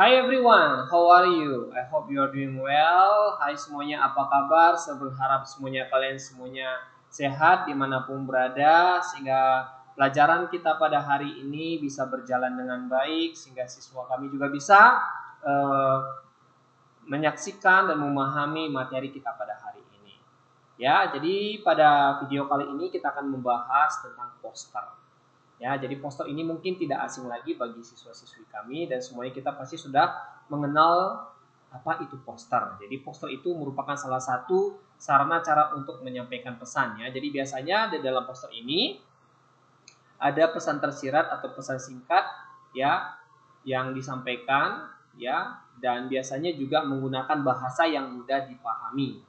Hi everyone, how are you? I hope you are doing well. Hai semuanya, apa kabar? Saya berharap kalian semuanya sehat dimanapun berada, sehingga pelajaran kita pada hari ini bisa berjalan dengan baik, sehingga siswa kami juga bisa menyaksikan dan memahami materi kita pada hari ini. Ya, jadi pada video kali ini kita akan membahas tentang poster. Ya, jadi poster ini mungkin tidak asing lagi bagi siswa-siswi kami dan semuanya kita pasti sudah mengenal apa itu poster. Jadi poster itu merupakan salah satu sarana cara untuk menyampaikan pesan ya. Jadi biasanya di dalam poster ini ada pesan tersirat atau pesan singkat ya yang disampaikan ya, dan biasanya juga menggunakan bahasa yang mudah dipahami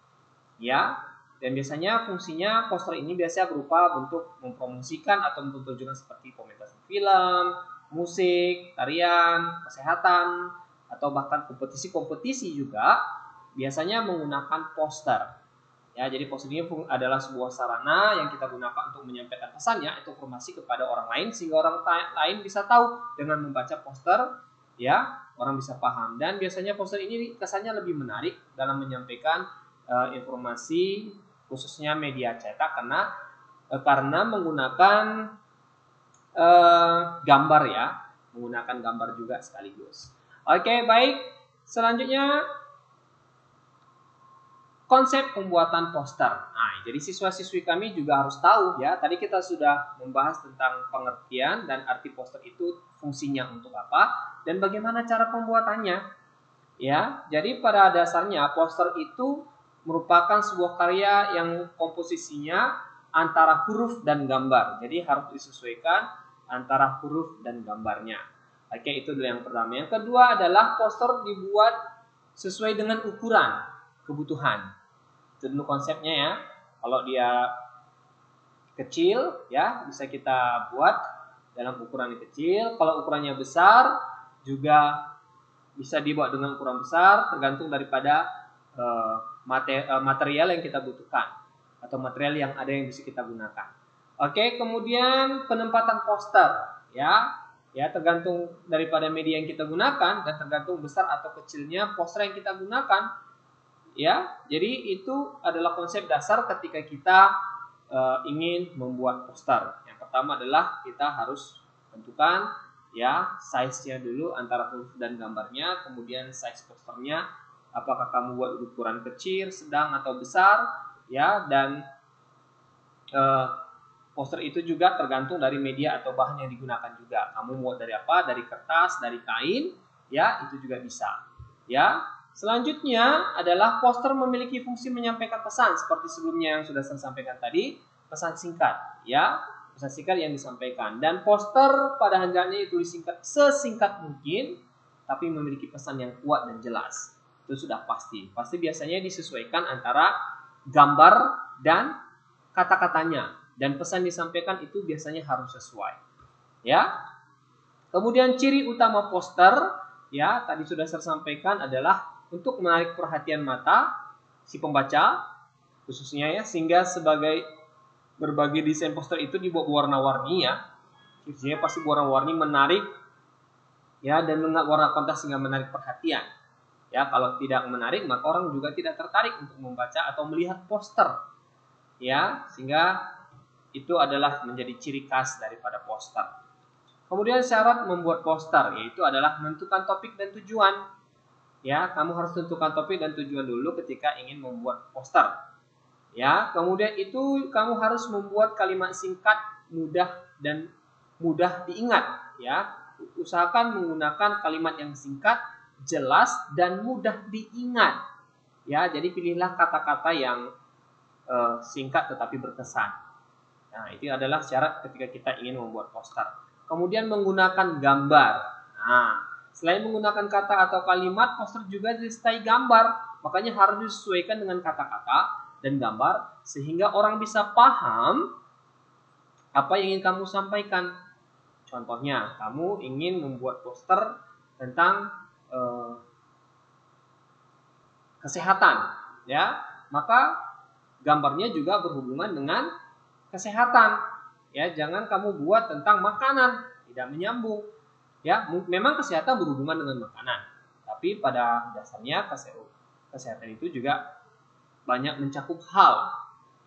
ya. Dan biasanya fungsinya poster ini biasanya berupa bentuk mempromosikan atau mempertunjukkan seperti pementasan film, musik, tarian, kesehatan, atau bahkan kompetisi-kompetisi juga biasanya menggunakan poster. Ya, jadi poster ini adalah sebuah sarana yang kita gunakan untuk menyampaikan pesannya atau informasi kepada orang lain sehingga orang lain bisa tahu dengan membaca poster ya, orang bisa paham. Dan biasanya poster ini kesannya lebih menarik dalam menyampaikan informasi khususnya media cetak karena menggunakan gambar ya, menggunakan gambar juga sekaligus. Oke, baik. Selanjutnya konsep pembuatan poster. Nah, jadi siswa-siswi kami juga harus tahu ya. Tadi kita sudah membahas tentang pengertian dan arti poster itu fungsinya untuk apa dan bagaimana cara pembuatannya. Ya, jadi pada dasarnya poster itu merupakan sebuah karya yang komposisinya antara huruf dan gambar. Jadi harus disesuaikan antara huruf dan gambarnya. Oke, itu dulu yang pertama. Yang kedua adalah poster dibuat sesuai dengan ukuran kebutuhan. Itu dulu konsepnya ya. Kalau dia kecil ya bisa kita buat dalam ukuran yang kecil. Kalau ukurannya besar juga bisa dibuat dengan ukuran besar, tergantung daripada material yang kita butuhkan atau material yang ada yang bisa kita gunakan. Oke, kemudian penempatan poster ya tergantung daripada media yang kita gunakan dan tergantung besar atau kecilnya poster yang kita gunakan ya. Jadi itu adalah konsep dasar ketika kita ingin membuat poster. Yang pertama adalah kita harus tentukan ya size-nya dulu antara huruf dan gambarnya, kemudian size posternya apakah kamu buat ukuran kecil, sedang atau besar ya, dan poster itu juga tergantung dari media atau bahan yang digunakan juga. Kamu buat dari apa? Dari kertas, dari kain ya, itu juga bisa ya. Selanjutnya adalah poster memiliki fungsi menyampaikan pesan seperti sebelumnya yang sudah saya sampaikan tadi, pesan singkat ya, pesan singkat yang disampaikan. Dan poster pada hendaknya ditulis sesingkat mungkin tapi memiliki pesan yang kuat dan jelas. Itu sudah pasti biasanya disesuaikan antara gambar dan kata-katanya, dan pesan disampaikan itu biasanya harus sesuai ya. Kemudian ciri utama poster ya tadi sudah saya sampaikan adalah untuk menarik perhatian mata si pembaca khususnya ya, sehingga sebagai berbagai desain poster itu dibuat warna-warni ya, isinya pasti warna-warni menarik ya, dan warna kontras sehingga menarik perhatian. Ya, kalau tidak menarik maka orang juga tidak tertarik untuk membaca atau melihat poster. Ya, sehingga itu adalah menjadi ciri khas daripada poster. Kemudian syarat membuat poster yaitu adalah menentukan topik dan tujuan. Ya, kamu harus tentukan topik dan tujuan dulu ketika ingin membuat poster. Ya, kemudian itu kamu harus membuat kalimat singkat, mudah dan mudah diingat ya. Usahakan menggunakan kalimat yang singkat, jelas dan mudah diingat ya. Jadi pilihlah kata-kata yang singkat tetapi berkesan. Nah, itu adalah syarat ketika kita ingin membuat poster. Kemudian menggunakan gambar. Nah, selain menggunakan kata atau kalimat, poster juga disertai gambar. Makanya harus disesuaikan dengan kata-kata dan gambar sehingga orang bisa paham apa yang ingin kamu sampaikan. Contohnya, kamu ingin membuat poster tentang kesehatan, ya, maka gambarnya juga berhubungan dengan kesehatan, ya. Jangan kamu buat tentang makanan, tidak menyambung, ya. Memang kesehatan berhubungan dengan makanan, Tapi pada dasarnya kesehatan itu juga banyak mencakup hal,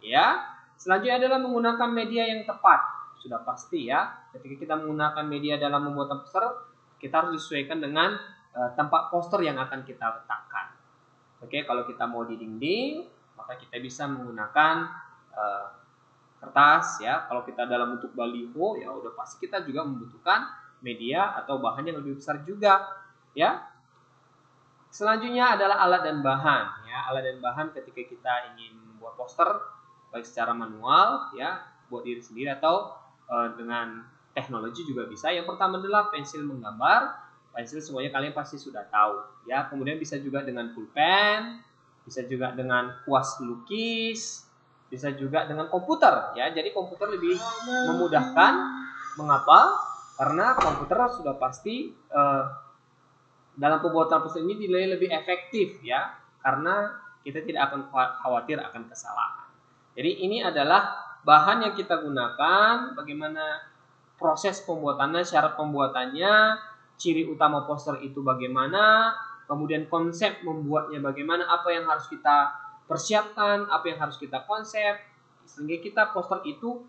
ya. Selanjutnya adalah menggunakan media yang tepat. Sudah pasti ya, ketika kita menggunakan media dalam membuat poster, kita harus disesuaikan dengan tempat poster yang akan kita letakkan. Oke, kalau kita mau di dinding, maka kita bisa menggunakan kertas ya. Kalau kita dalam bentuk baliho, ya udah pasti kita juga membutuhkan media atau bahan yang lebih besar juga, ya. Selanjutnya adalah alat dan bahan, ya. Alat dan bahan ketika kita ingin membuat poster, baik secara manual, ya, buat diri sendiri atau dengan teknologi juga bisa. Yang pertama adalah pensil menggambar. Pensil semuanya kalian pasti sudah tahu, ya. Kemudian bisa juga dengan pulpen, bisa juga dengan kuas lukis, bisa juga dengan komputer, ya. Jadi komputer lebih memudahkan. Mengapa? Karena komputer sudah pasti dalam pembuatan poster ini dinilai lebih efektif, ya. Karena kita tidak akan khawatir akan kesalahan. Jadi ini adalah bahan yang kita gunakan, bagaimana proses pembuatannya, syarat pembuatannya, ciri utama poster itu bagaimana, kemudian konsep membuatnya bagaimana, apa yang harus kita persiapkan, apa yang harus kita konsep, sehingga kita poster itu,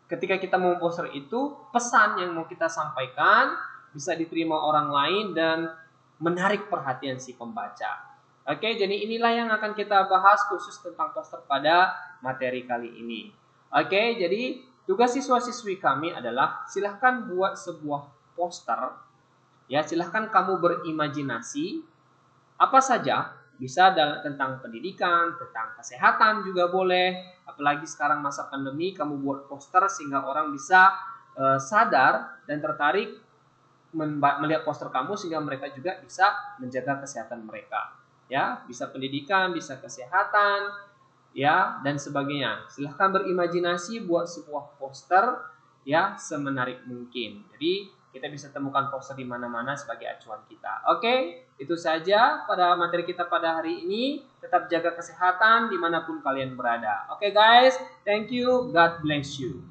ketika kita mau poster itu, pesan yang mau kita sampaikan bisa diterima orang lain dan menarik perhatian si pembaca. Oke, jadi inilah yang akan kita bahas khusus tentang poster pada materi kali ini. Oke, jadi tugas siswa-siswi kami adalah silahkan buat sebuah poster. Ya, silahkan kamu berimajinasi apa saja, bisa tentang pendidikan, tentang kesehatan juga boleh. Apalagi sekarang masa pandemi, kamu buat poster sehingga orang bisa sadar dan tertarik melihat poster kamu sehingga mereka juga bisa menjaga kesehatan mereka. Ya, bisa pendidikan, bisa kesehatan, ya, dan sebagainya. Silahkan berimajinasi buat sebuah poster, ya, semenarik mungkin. Jadi kita bisa temukan poster di mana-mana sebagai acuan kita. Oke, itu saja pada materi kita pada hari ini. Tetap jaga kesehatan dimanapun kalian berada. Oke guys, thank you, God bless you.